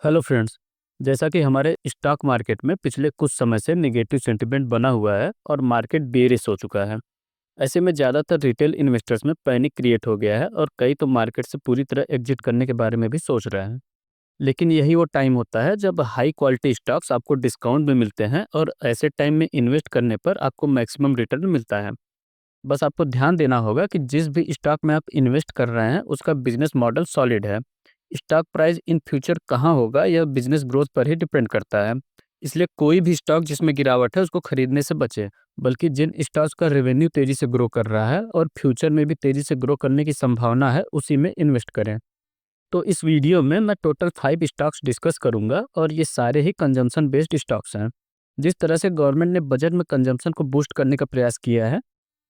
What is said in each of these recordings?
Hello friends. जैसा कि हमारे स्टॉक मार्केट में पिछले कुछ समय से नेगेटिव सेंटिमेंट बना हुआ है और मार्केट बेरिश हो चुका है। ऐसे में ज़्यादातर रिटेल इन्वेस्टर्स में पैनिक क्रिएट हो गया है और कई तो मार्केट से पूरी तरह एग्जिट करने के बारे में भी सोच रहे हैं। लेकिन यही वो टाइम होता है जब हाई क्वालिटी स्टॉक्स आपको डिस्काउंट में मिलते हैं और ऐसे टाइम में इन्वेस्ट करने पर आपको मैक्सिमम रिटर्न मिलता है। बस आपको ध्यान देना होगा कि जिस भी स्टॉक में आप इन्वेस्ट कर रहे हैं उसका बिजनेस मॉडल सॉलिड है। स्टॉक प्राइस इन फ्यूचर कहाँ होगा यह बिजनेस ग्रोथ पर ही डिपेंड करता है। इसलिए कोई भी स्टॉक जिसमें गिरावट है उसको खरीदने से बचे, बल्कि जिन स्टॉक्स का रेवेन्यू तेजी से ग्रो कर रहा है और फ्यूचर में भी तेजी से ग्रो करने की संभावना है उसी में इन्वेस्ट करें। तो इस वीडियो में मैं टोटल 5 स्टॉक्स डिस्कस करूंगा और ये सारे ही कंजम्पशन बेस्ड स्टॉक्स हैं। जिस तरह से गवर्नमेंट ने बजट में कंजम्पशन को बूस्ट करने का प्रयास किया है,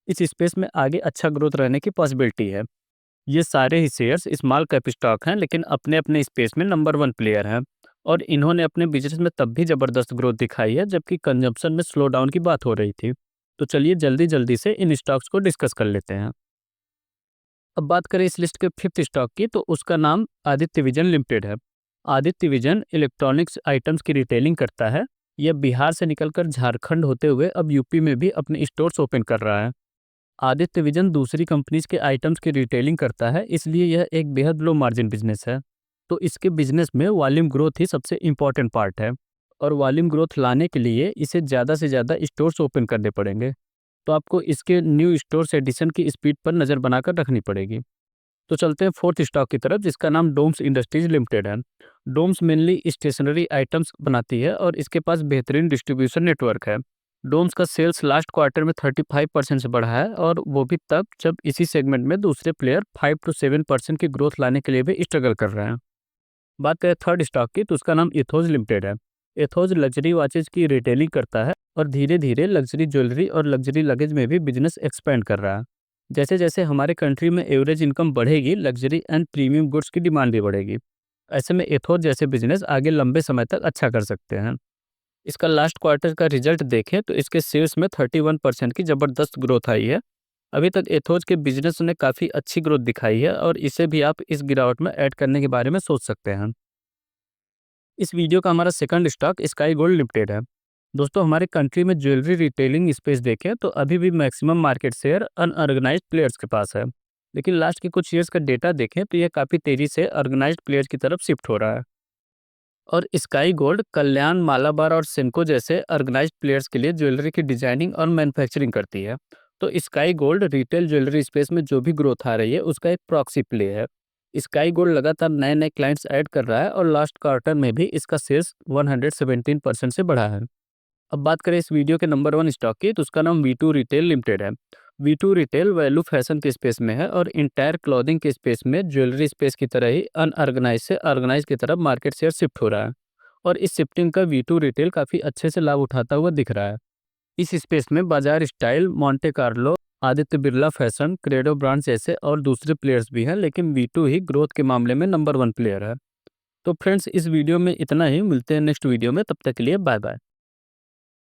इस स्पेस में आगे अच्छा ग्रोथ रहने की पॉसिबिलिटी है। ये सारे ही शेयर्स स्मॉल कैप स्टॉक हैं लेकिन अपने अपने स्पेस में नंबर वन प्लेयर हैं और इन्होंने अपने बिजनेस में तब भी जबरदस्त ग्रोथ दिखाई है जबकि कंजम्पशन में स्लो डाउन की बात हो रही थी। तो चलिए जल्दी जल्दी से इन स्टॉक्स को डिस्कस कर लेते हैं। अब बात करें इस लिस्ट के फिफ्थ स्टॉक की, तो उसका नाम आदित्य विजन लिमिटेड है। आदित्य विजन इलेक्ट्रॉनिक्स आइटम्स की रिटेलिंग करता है। यह बिहार से निकलकर झारखंड होते हुए अब यूपी में भी अपने स्टोर्स ओपन कर रहा है। आदित्य विजन दूसरी कंपनीज के आइटम्स की रिटेलिंग करता है, इसलिए यह एक बेहद लो मार्जिन बिजनेस है। तो इसके बिजनेस में वॉल्यूम ग्रोथ ही सबसे इम्पॉर्टेंट पार्ट है और वॉल्यूम ग्रोथ लाने के लिए इसे ज़्यादा से ज़्यादा स्टोर्स ओपन करने पड़ेंगे। तो आपको इसके न्यू स्टोर्स एडिशन की स्पीड पर नज़र बनाकर रखनी पड़ेगी। तो चलते हैं फोर्थ स्टॉक की तरफ जिसका नाम डोम्स इंडस्ट्रीज लिमिटेड है। डोम्स मेनली स्टेशनरी आइटम्स बनाती है और इसके पास बेहतरीन डिस्ट्रीब्यूशन नेटवर्क है। डोम्स का सेल्स लास्ट क्वार्टर में 35% से बढ़ा है और वो भी तब जब इसी सेगमेंट में दूसरे प्लेयर 5 to 7% की ग्रोथ लाने के लिए भी स्ट्रगल कर रहे हैं। बात करें थर्ड स्टॉक की, तो उसका नाम इथोज लिमिटेड है। इथोज लग्जरी वॉचेज की रिटेलिंग करता है और धीरे धीरे लग्जरी ज्वेलरी और लग्जरी लगेज में भी बिजनेस एक्सपेंड कर रहा है। जैसे जैसे हमारे कंट्री में एवरेज इनकम बढ़ेगी, लग्जरी एंड प्रीमियम गुड्स की डिमांड भी बढ़ेगी। ऐसे में एथोज जैसे बिजनेस आगे लंबे समय तक अच्छा कर सकते हैं। इसका लास्ट क्वार्टर का रिजल्ट देखें तो इसके शेयर्स में 31% की जबरदस्त ग्रोथ आई है। अभी तक एथोज के बिजनेस ने काफ़ी अच्छी ग्रोथ दिखाई है और इसे भी आप इस गिरावट में ऐड करने के बारे में सोच सकते हैं। इस वीडियो का हमारा second stock sky gold limited है। दोस्तों, हमारे कंट्री में ज्वेलरी रिटेलिंग स्पेस देखें तो अभी भी maximum market share unorganised players के पास है। लेकिन लास्ट के कुछ ईयर्स का डेटा देखें तो यह काफ़ी तेज़ी से ऑर्गेनाइज्ड प्लेयर्स की तरफ शिफ्ट हो रहा है। और स्काई गोल्ड कल्याण, मालाबार और सेंको जैसे ऑर्गेनाइज्ड प्लेयर्स के लिए ज्वेलरी की डिजाइनिंग और मैन्युफैक्चरिंग करती है। तो sky gold retail jewellery space में जो भी ग्रोथ आ रही है उसका एक प्रॉक्सी प्ले है। स्काई गोल्ड लगातार नए नए क्लाइंट्स ऐड कर रहा है और लास्ट क्वार्टर में भी इसका सेल्स 117% से बढ़ा है। अब बात करें इस वीडियो के नंबर वन स्टॉक की, तो उसका नाम वी टू रिटेल लिमिटेड है। V two retail value fashion के स्पेस में है और इंटायर क्लॉथिंग के स्पेस में ज्वेलरी स्पेस की तरह ही अनऑर्गेनाइज से ऑर्गेनाइज की तरफ मार्केट शेयर शिफ्ट हो रहा है। और इस शिफ्टिंग का वी टू रिटेल काफ़ी अच्छे से लाभ उठाता हुआ दिख रहा है। इस स्पेस में बाजार style, Monte Carlo, Aditya Birla fashion, credo brands जैसे और दूसरे प्लेयर्स भी हैं, लेकिन वी टू ही ग्रोथ के मामले में नंबर वन प्लेयर है। तो फ्रेंड्स, इस वीडियो में इतना ही। मिलते हैं नेक्स्ट वीडियो में, तब तक के लिए बाय बाय।